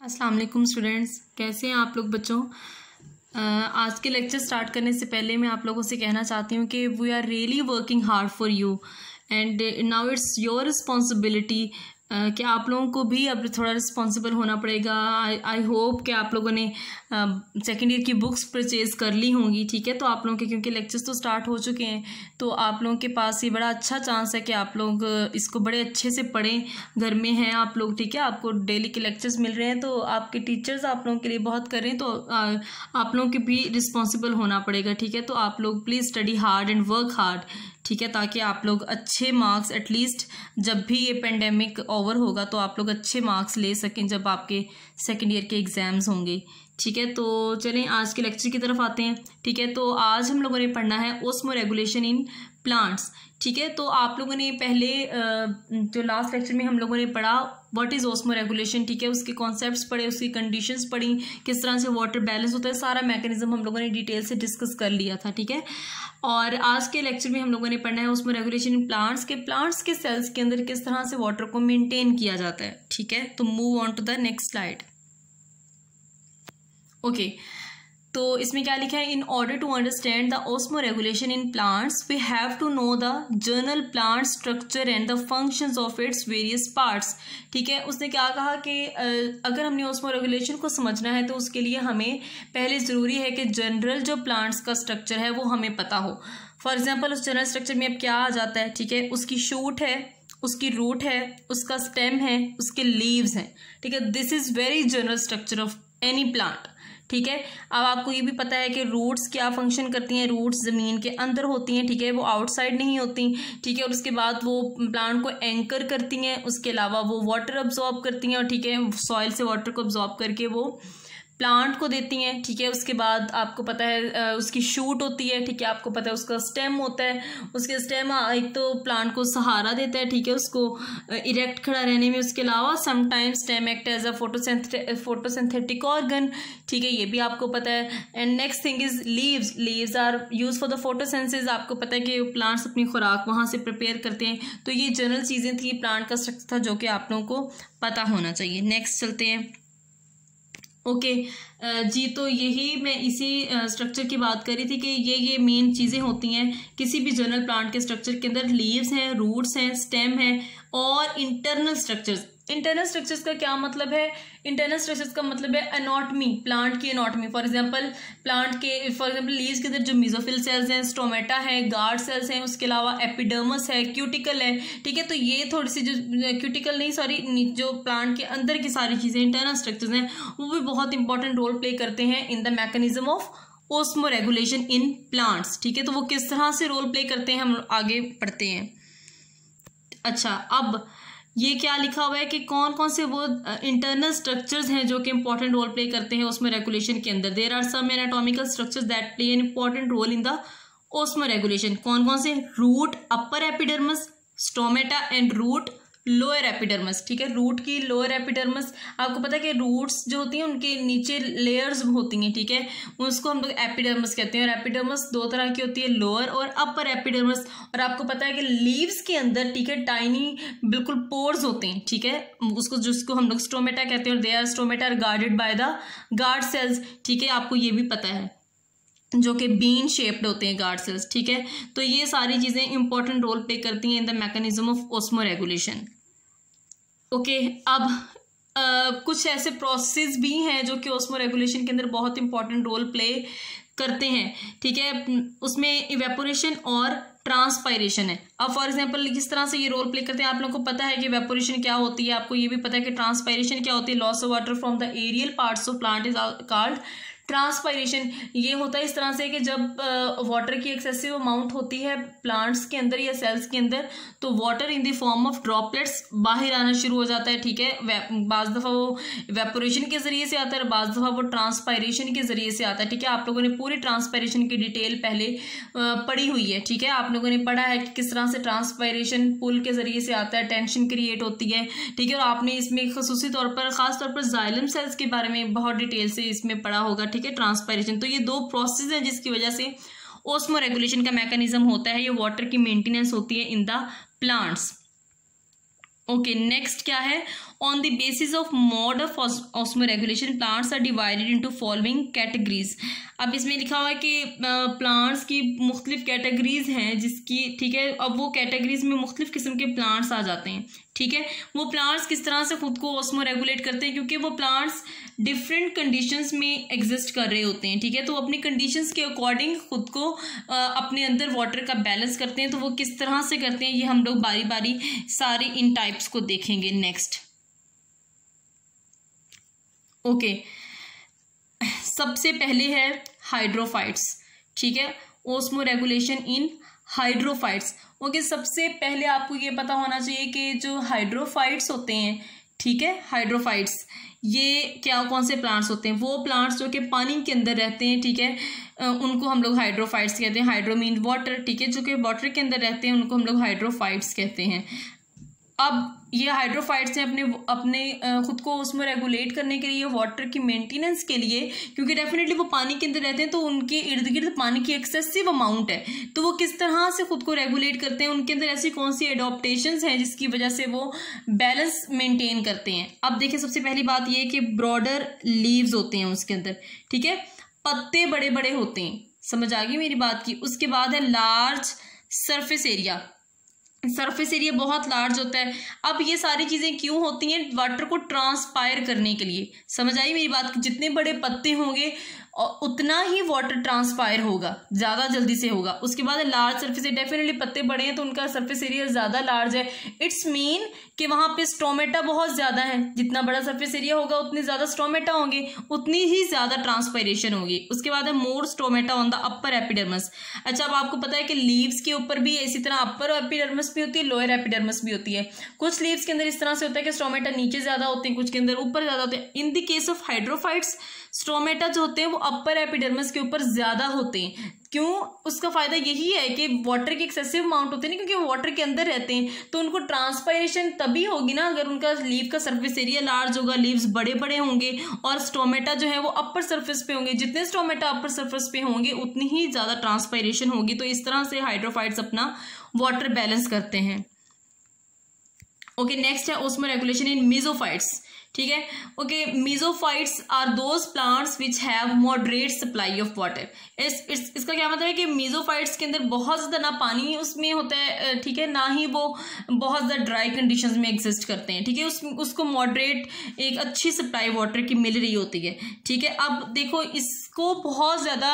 अस्सलाम वालेकुम स्टूडेंट्स, कैसे हैं आप लोग बच्चों। आज के लेक्चर स्टार्ट करने से पहले मैं आप लोगों से कहना चाहती हूँ कि we are really working hard for you and now it's your responsibility कि आप लोगों को भी अब थोड़ा रिस्पॉन्सिबल होना पड़ेगा। आई होप कि आप लोगों ने सेकेंड ईयर की बुक्स परचेज़ कर ली होंगी, ठीक है। तो आप लोगों के क्योंकि लेक्चर्स तो स्टार्ट हो चुके हैं, तो आप लोगों के पास ये बड़ा अच्छा चांस है कि आप लोग इसको बड़े अच्छे से पढ़ें। घर में हैं आप लोग, ठीक है, आपको डेली के लेक्चर्स मिल रहे हैं, तो आपके टीचर्स आप लोगों के लिए बहुत कर रहे हैं, तो आप लोगों के भी रिस्पॉन्सिबल होना पड़ेगा, ठीक है। तो आप लोग please study hard and work hard, ठीक है, ताकि आप लोग अच्छे मार्क्स एटलीस्ट जब भी ये पेंडेमिक ओवर होगा तो आप लोग अच्छे मार्क्स ले सकें जब आपके सेकेंड ईयर के एग्ज़ाम्स होंगे, ठीक है। तो चलें आज के लेक्चर की तरफ आते हैं, ठीक है। तो आज हम लोगों ने पढ़ना है ओस्मो रेगुलेशन इन प्लांट्स, ठीक है। तो आप लोगों ने पहले जो लास्ट लेक्चर में हम लोगों ने पढ़ा व्हाट इज़ ओस्मो रेगुलेशन, ठीक है, उसके कॉन्सेप्ट्स पढ़े, उसकी कंडीशंस पढ़ी, किस तरह से वाटर बैलेंस होता है, सारा मैकेनिज्म हम लोगों ने डिटेल से डिस्कस कर लिया था, ठीक है। और आज के लेक्चर में हम लोगों ने पढ़ना है ओस्मो रेगुलेशन इन प्लांट्स के सेल्स के अंदर किस तरह से वाटर को मेंटेन किया जाता है, ठीक है। तो move on to the next slide. Okay, तो इसमें क्या लिखा है, in order to understand the osmoregulation in plants we have to know the general plant structure and the functions of its various parts, ठीक है। उसने क्या कहा कि अगर हमने ओस्मो रेगुलेशन को समझना है तो उसके लिए हमें पहले ज़रूरी है कि जनरल जो प्लांट्स का स्ट्रक्चर है वो हमें पता हो। फॉर एग्जाम्पल उस जनरल स्ट्रक्चर में अब क्या आ जाता है, ठीक है, उसकी शूट है, उसकी रूट है, उसका स्टेम है, उसके लीव्स हैं, ठीक है। This is very general structure of any plant, ठीक है। अब आपको ये भी पता है कि रूट्स क्या फंक्शन करती हैं, रूट्स ज़मीन के अंदर होती हैं, ठीक है, वो आउटसाइड नहीं होती, ठीक है। और उसके बाद वो प्लांट को एंकर करती हैं, उसके अलावा वो वाटर अब्जॉर्ब करती हैं, और ठीक है, सॉइल से वाटर को अब्जॉर्ब करके वो प्लांट को देती हैं, ठीक है। उसके बाद आपको पता है उसकी शूट होती है, ठीक है, आपको पता है उसका स्टेम होता है, उसके स्टेम एक तो प्लांट को सहारा देता है, ठीक है, उसको इरेक्ट खड़ा रहने में। उसके अलावा sometimes stem act as a photosynthetic organ, ठीक है, ये भी आपको पता है। And next thing is leaves are use for the photosynthesis, आपको पता है कि प्लांट्स अपनी खुराक वहाँ से प्रिपेयर करते हैं। तो ये जनरल चीज़ें थी, प्लांट का स्ट्रक्चर था, जो कि आप लोगों को पता होना चाहिए। नेक्स्ट चलते हैं। ओके जी, तो यही मैं इसी स्ट्रक्चर की बात कर रही थी कि ये मेन चीज़ें होती हैं किसी भी जनरल प्लांट के स्ट्रक्चर के अंदर। लीव्स हैं, रूट्स हैं, स्टेम है और इंटरनल स्ट्रक्चर्स। इंटरनल स्ट्रक्चर्स का क्या मतलब है, इंटरनल स्ट्रक्चर्स का मतलब है एनाटॉमी, प्लांट की एनाटॉमी। फॉर एग्जांपल लीव्स के अंदर जो मेसोफिल सेल्स हैं, स्टोमेटा है, गार्ड सेल्स हैं, उसके अलावा एपिडर्मस है, क्यूटिकल है, ठीक है। तो ये थोड़ी सी जो क्यूटिकल नहीं सॉरी जो प्लांट के अंदर की सारी चीज़ें इंटरनल स्ट्रक्चर्स हैं वो भी बहुत इंपॉर्टेंट रोल प्ले करते हैं in the mechanism of osmo regulation in plants, ठीक है। तो वो किस तरह से रोल प्ले करते हैं हम आगे पढ़ते हैं। अच्छा, अब ये क्या लिखा हुआ है कि कौन कौन से वो इंटरनल स्ट्रक्चर्स हैं जो कि इंपॉर्टेंट रोल प्ले करते हैं ओस्मो रेगुलेशन के अंदर। There are some anatomical structures that play an important role in the osmoregulation. कौन कौन से, root, upper epidermis, stomata and root, lower epidermis, ठीक है। रूट की लोअर एपिडर्मस, आपको पता है कि रूट्स जो होती हैं उनके नीचे लेयर्स होती हैं, ठीक है, उसको हम लोग एपिडर्मस कहते हैं। और एपिडर्मस दो तरह की होती है, लोअर और अपर एपिडर्मस। और आपको पता है कि लीव्स के अंदर, ठीक है, टाइनी बिल्कुल पोर्स होते हैं, ठीक है, उसको जिसको हम लोग स्टोमेटा कहते हैं। और they are stomata are guarded by the guard cells, ठीक है, आपको ये भी पता है, जो कि बीन शेप्ड होते हैं गार्ड सेल्स, ठीक है। तो ये सारी चीज़ें इंपॉर्टेंट रोल प्ले करती हैं in the mechanism of osmo regulation. Okay, अब कुछ ऐसे प्रोसेस भी हैं जो कि ओस्मो रेगुलेशन के अंदर बहुत इंपॉर्टेंट रोल प्ले करते हैं, ठीक है। उसमें इवेपोरेशन और ट्रांसपायरेशन है। अब फॉर एग्जांपल किस तरह से ये रोल प्ले करते हैं, आप लोगों को पता है कि इवेपोरेशन क्या होती है, आपको ये भी पता है कि ट्रांसपायरेशन क्या होती है। Loss of water from the aerial parts of plant is called transpiration. ये होता है इस तरह से कि जब वाटर की एक्सेसिव अमाउंट होती है प्लांट्स के अंदर या सेल्स के अंदर, तो water in the form of droplets बाहर आना शुरू हो जाता है, ठीक है। बाज़ दफ़ा वो इवेपोरेशन के ज़रिए से आता है और बाज़ दफ़ा वो ट्रांसपायरेशन के ज़रिए से आता है, ठीक है। आप लोगों ने पूरी ट्रांसपायरेशन की डिटेल पहले पढ़ी हुई है, ठीक है। आप लोगों ने पढ़ा है कि किस तरह से ट्रांसपायरेशन पुल के ज़रिए से आता है, टेंशन क्रिएट होती है, ठीक है। और आपने इसमें ख़ास तौर पर जाइलम सेल्स के बारे में बहुत डिटेल से इसमें पढ़ा होगा, ठीक है, ट्रांसपायरेशन। तो ये दो प्रोसेस हैं जिसकी वजह से ओस्मो रेगुलेशन का मैकेनिज्म होता है, ये वाटर की मेंटेनेंस होती है in the plants. Okay, next क्या है, on the basis of mode of osmoregulation plants are divided into following categories. अब इसमें लिखा हुआ है कि प्लांट्स की मुख्तलिफ कैटेगरीज हैं जिसकी, ठीक है, अब वो कैटेगरीज में मुख्तलिफ किस्म के प्लांट्स आ जाते हैं, ठीक है। वो प्लांट्स किस तरह से खुद को ऑस्मोरेगुलेट करते हैं, क्योंकि वो प्लांट्स डिफरेंट कंडीशंस में एग्जिस्ट कर रहे होते हैं, ठीक है। तो अपनी कंडीशंस के अकॉर्डिंग खुद को अपने अंदर वाटर का बैलेंस करते हैं। तो वो किस तरह से करते हैं ये हम लोग बारी बारी सारे इन टाइप्स को देखेंगे नेक्स्ट। ओके, सबसे पहले है हाइड्रोफाइट्स, ठीक है, ऑस्मोरेगुलेशन इन हाइड्रोफाइट्स। ओके, सबसे पहले आपको ये पता होना चाहिए कि जो हाइड्रोफाइट्स होते हैं, ठीक है, हाइड्रोफाइट्स ये क्या, कौन से प्लांट्स होते हैं, वो प्लांट्स जो कि पानी के अंदर रहते हैं, ठीक है, उनको हम लोग हाइड्रोफाइट्स कहते हैं। हाइड्रो मीन वाटर, ठीक है, जो कि वाटर के अंदर रहते हैं उनको हम लोग हाइड्रोफाइट्स कहते हैं। अब ये हाइड्रोफाइट्स हैं अपने खुद को उसमें रेगुलेट करने के लिए, वाटर की मेंटेनेंस के लिए, क्योंकि डेफिनेटली वो पानी के अंदर रहते हैं तो उनके इर्द गिर्द पानी की एक्सेसिव अमाउंट है। तो वो किस तरह से खुद को रेगुलेट करते हैं, उनके अंदर ऐसी कौन सी एडॉप्टेशंस हैं जिसकी वजह से वो बैलेंस मेंटेन करते हैं। अब देखिए, सबसे पहली बात ये है कि ब्रॉडर लीव्स होते हैं उसके अंदर, ठीक है, पत्ते बड़े बड़े होते हैं, समझ आ गई मेरी बात की। उसके बाद है large surface area, surface area बहुत लार्ज होता है। अब ये सारी चीज़ें क्यों होती हैं, वाटर को ट्रांसपायर करने के लिए, समझ आई मेरी बात। जितने बड़े पत्ते होंगे उतना ही वाटर ट्रांसपायर होगा, ज़्यादा जल्दी से होगा। उसके बाद लार्ज सरफेस एरिया, डेफिनेटली पत्ते बड़े हैं तो उनका सरफेस एरिया ज़्यादा लार्ज है। इट्स मीन कि वहाँ पे स्टोमेटा बहुत ज़्यादा है, जितना बड़ा सरफेस एरिया होगा उतने ज़्यादा स्टोमेटा होंगे, उतनी ही ज़्यादा ट्रांसपायरेशन होगी। उसके बाद है more stomata on the upper epidermis. अच्छा, अब आपको पता है कि लीव्स के ऊपर भी इसी तरह अपर एपिडर्मस भी होती है, लोअर एपिडर्मस भी होती है। कुछ लीव्स के अंदर इस तरह से होता है कि स्टोमेटा नीचे ज़्यादा होते हैं, कुछ के अंदर ऊपर ज़्यादा होते हैं। In the case of hydrophytes stomata जो होते हैं वो अपर एपिडर्मस के ऊपर ज्यादा होते हैं। क्यों, उसका फायदा यही है कि वाटर की एक्सेसिव अमाउंट होती है ना, क्योंकि वो वाटर के अंदर रहते हैं तो उनको ट्रांसपायरेशन तभी होगी ना अगर उनका लीव का सरफेस एरिया लार्ज होगा, लीव्स बड़े बड़े होंगे और स्टोमेटा जो है वो अपर सरफेस पे होंगे। जितने स्टोमेटा अपर सरफेस पे होंगे उतनी ही ज्यादा ट्रांसपायरेशन होगी। तो इस तरह से हाइड्रोफाइट्स अपना वाटर बैलेंस करते हैं। ओके, नेक्स्ट है ऑस्मोरेगुलेशन इन मेसोफाइट्स, ठीक है। Okay, mesophytes are those plants which have moderate supply of water. इसका क्या मतलब है कि मेसोफाइट्स के अंदर बहुत ज़्यादा ना पानी उसमें होता है, ठीक है, ना ही वो बहुत ज़्यादा ड्राई कंडीशंस में एग्जिस्ट करते हैं, ठीक है। उसको मॉडरेट एक अच्छी सप्लाई वाटर की मिल रही होती है, ठीक है। अब देखो, इसको बहुत ज़्यादा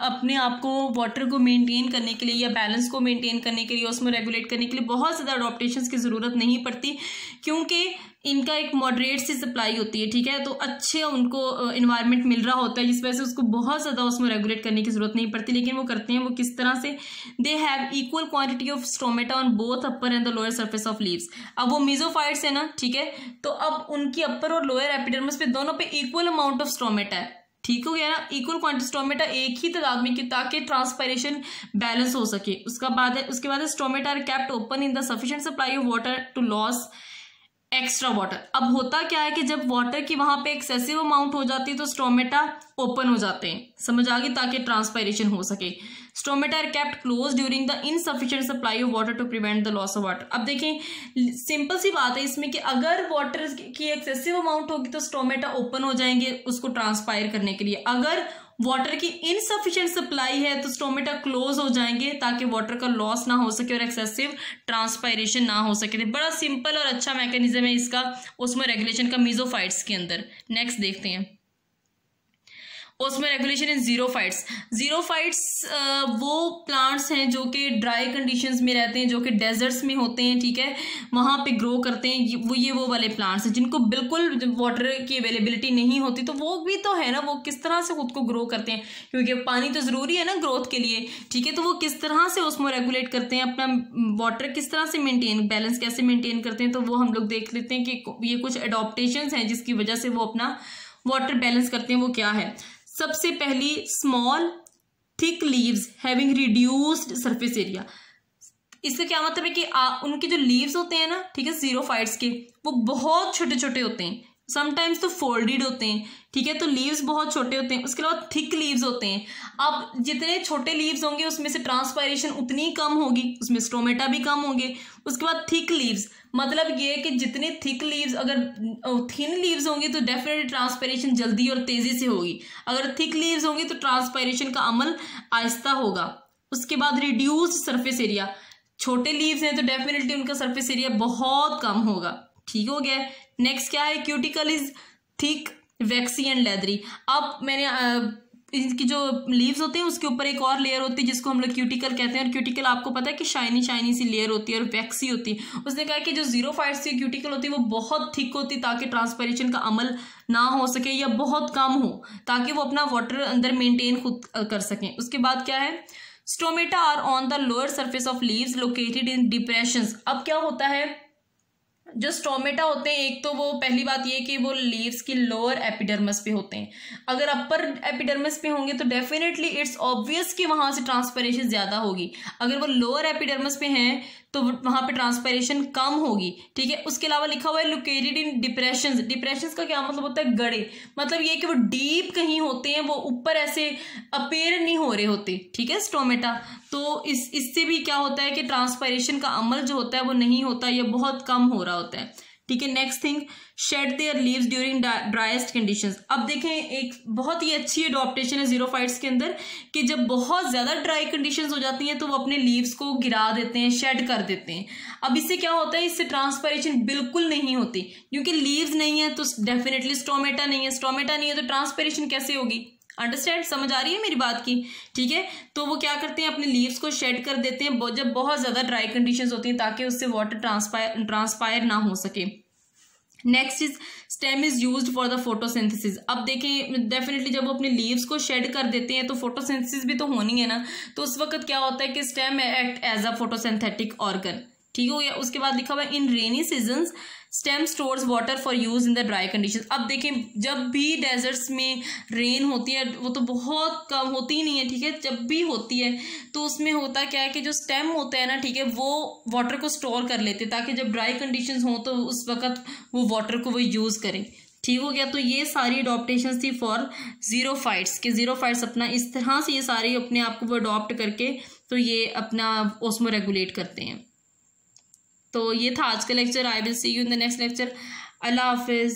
अपने आप को वाटर को मेनटेन करने के लिए या बैलेंस को मेनटेन करने के लिए, उसमें रेगुलेट करने के लिए बहुत ज़्यादा अडॉप्टेशंस की ज़रूरत नहीं पड़ती, क्योंकि इनका एक मॉडरेट सी सप्लाई होती है, ठीक है। तो अच्छे उनको इन्वायरमेंट मिल रहा होता है जिस वजह से उसको बहुत ज़्यादा उसमें रेगुलेट करने की जरूरत नहीं पड़ती। लेकिन वो करते हैं, वो किस तरह से, they have equal quantity of stomata on both upper and the lower surface of leaves. अब वो मेसोफाइट्स है ना, ठीक है, तो अब उनकी अपर और लोअर एपिडर्मिस पे दोनों पे इक्वल अमाउंट ऑफ स्टोमेटा है, ठीक हो गया ना, इक्वल क्वांटिटी स्टोमेटा एक ही तादाद में, ताकि ट्रांसपायरेशन बैलेंस हो सके। उसके बाद stomata are kept open in the sufficient supply of water to loss extra water. अब होता क्या है कि जब वाटर की वहां पे एक्सेसिव अमाउंट हो जाती है तो स्टोमेटा ओपन हो जाते हैं, समझ आ गई, ताकि ट्रांसपायरेशन हो सके। Stomata are kept close during the insufficient supply of water to prevent the loss of water. अब देखें, सिंपल सी बात है इसमें कि अगर वाटर की एक्सेसिव अमाउंट होगी तो स्टोमेटा ओपन हो जाएंगे उसको ट्रांसपायर करने के लिए। अगर वाटर की इनसफिशिएंट सप्लाई है तो स्टोमेटा क्लोज हो जाएंगे ताकि वाटर का लॉस ना हो सके और एक्सेसिव ट्रांसपायरेशन ना हो सके। बड़ा सिंपल और अच्छा मैकेनिज्म है इसका उसमें रेगुलेशन का मेसोफाइट्स के अंदर। नेक्स्ट देखते हैं उसमें रेगुलेशन इन जीरोफाइट्स। जीरोफाइट्स वो प्लांट्स हैं जो कि ड्राई कंडीशंस में रहते हैं, जो कि डेजर्ट्स में होते हैं, ठीक है, वहाँ पे ग्रो करते हैं। ये वो वाले प्लांट्स हैं जिनको बिल्कुल वाटर की अवेलेबिलिटी नहीं होती, तो वो भी तो है ना, वो किस तरह से खुद को ग्रो करते हैं, क्योंकि पानी तो ज़रूरी है ना ग्रोथ के लिए, ठीक है। तो वो किस तरह से उसमें रेगुलेट करते हैं, अपना वाटर किस तरह से मेनटेन, बैलेंस कैसे मेनटेन करते हैं, तो वो हम लोग देख लेते हैं कि ये कुछ एडॉप्टेशंस हैं जिसकी वजह से वो अपना वाटर बैलेंस करते हैं। वो क्या है? सबसे पहली, small thick leaves having reduced surface area. इसका क्या मतलब है कि उनके जो लीव्स होते हैं ना, ठीक है, जीरोफाइट्स के, वो बहुत छोटे छोटे होते हैं, समटाइम्स तो फोल्डेड होते हैं, ठीक है। तो लीव्स बहुत छोटे होते हैं। उसके अलावा थिक लीव्स होते हैं। अब जितने छोटे लीव्स होंगे उसमें से ट्रांसपायरेशन उतनी कम होगी, उसमें स्टोमेटा भी कम होंगे। उसके बाद थिक लीव्स, मतलब ये कि जितने थिक लीव्स, अगर थिन लीव्स होंगे तो डेफिनेटली ट्रांसपायरेशन जल्दी और तेजी से होगी। अगर थिक लीव्स होंगे तो ट्रांसपायरेशन का अमल आहिस्ता होगा। उसके बाद रिड्यूस्ड सरफेस एरिया, छोटे लीव्स हैं तो डेफिनेटली उनका सरफेस एरिया बहुत कम होगा, ठीक हो गया। नेक्स्ट क्या है, cuticle is thick vaccine and leathery. अब मैंने इनकी जो लीव्स होते हैं उसके ऊपर एक और लेयर होती है जिसको हम लोग क्यूटिकल कहते हैं, और क्यूटिकल आपको पता है कि शाइनी शाइनी सी लेयर होती है और वैक्सी होती है। उसने कहा कि जो ज़ीरोफाइट्स की क्यूटिकल होती है वो बहुत थिक होती है ताकि ट्रांसपायरेशन का अमल ना हो सके या बहुत कम हो, ताकि वो अपना वाटर अंदर मेंटेन खुद कर सकें। उसके बाद क्या है, stomata are on the lower surface of leaves located in depressions. अब क्या होता है, जो स्टोमेटा होते हैं, एक तो वो पहली बात ये कि वो लीव्स की लोअर एपिडर्मिस पे होते हैं। अगर अपर एपिडर्मिस पे होंगे तो डेफिनेटली इट्स ऑब्वियस कि वहां से ट्रांसपायरेशन ज्यादा होगी। अगर वो लोअर एपिडर्मिस पे हैं तो वहां पे ट्रांसपायरेशन कम होगी, ठीक है। उसके अलावा लिखा हुआ है लोकेटेड इन डिप्रेशंस। डिप्रेशंस का क्या मतलब होता है, गड़े, मतलब ये कि वो डीप कहीं होते हैं, वो ऊपर ऐसे अपेयर नहीं हो रहे होते, ठीक है, स्टोमेटा। तो इससे भी क्या होता है कि ट्रांसपायरेशन का अमल जो होता है वो नहीं होता, या बहुत कम हो रहा होता है, ठीक है। Next thing, shade there leaves during driest conditions. अब देखें, एक बहुत ही अच्छी एडॉप्टेशन है ज़ीरोफाइट्स के अंदर कि जब बहुत ज़्यादा ड्राई कंडीशंस हो जाती हैं तो वो अपने लीव्स को गिरा देते हैं, शेड कर देते हैं। अब इससे क्या होता है, इससे ट्रांसपायरेशन बिल्कुल नहीं होती, क्योंकि लीव्स नहीं है तो डेफिनेटली स्टोमेटा नहीं है, स्टोमेटा नहीं है तो ट्रांसपायरेशन कैसे होगी। अंडरस्टैंड, समझ आ रही है मेरी बात की, ठीक है। तो वो क्या करते हैं, अपने लीव्स को शेड कर देते हैं जब बहुत ज़्यादा ड्राई कंडीशंस होती हैं, ताकि उससे वाटर ट्रांसपायर ना हो सके। Next is stem is used for the photosynthesis. अब देखें, डेफिनेटली जब वो अपने लीव्स को शेड कर देते हैं तो फोटोसिंथेसिस भी तो होनी है ना, तो उस वक्त क्या होता है कि stem act as a photosynthetic organ, ठीक हो गया। उसके बाद लिखा हुआ है in rainy seasons stem stores water for use in the dry condition. अब देखें, जब भी डेजर्ट्स में रेन होती है, वो तो बहुत कम होती ही नहीं है, ठीक है, जब भी होती है तो उसमें होता क्या है कि जो स्टेम होता है ना, ठीक है, वो वाटर को स्टोर कर लेते हैं ताकि जब ड्राई कंडीशंस हो तो उस वक्त वो वाटर को वो यूज़ करें, ठीक हो गया। तो ये सारी अडॉप्टेशन थी फॉर ज़ीरोफाइट्स के। ज़ीरोफाइट्स अपना इस तरह से ये सारी अपने आप को वो अडॉप्ट करके तो ये अपना ओस्मो रेगुलेट करते हैं। तो ये था आज का lecture. I will see you in the next lecture. अल्लाह हाफिज़।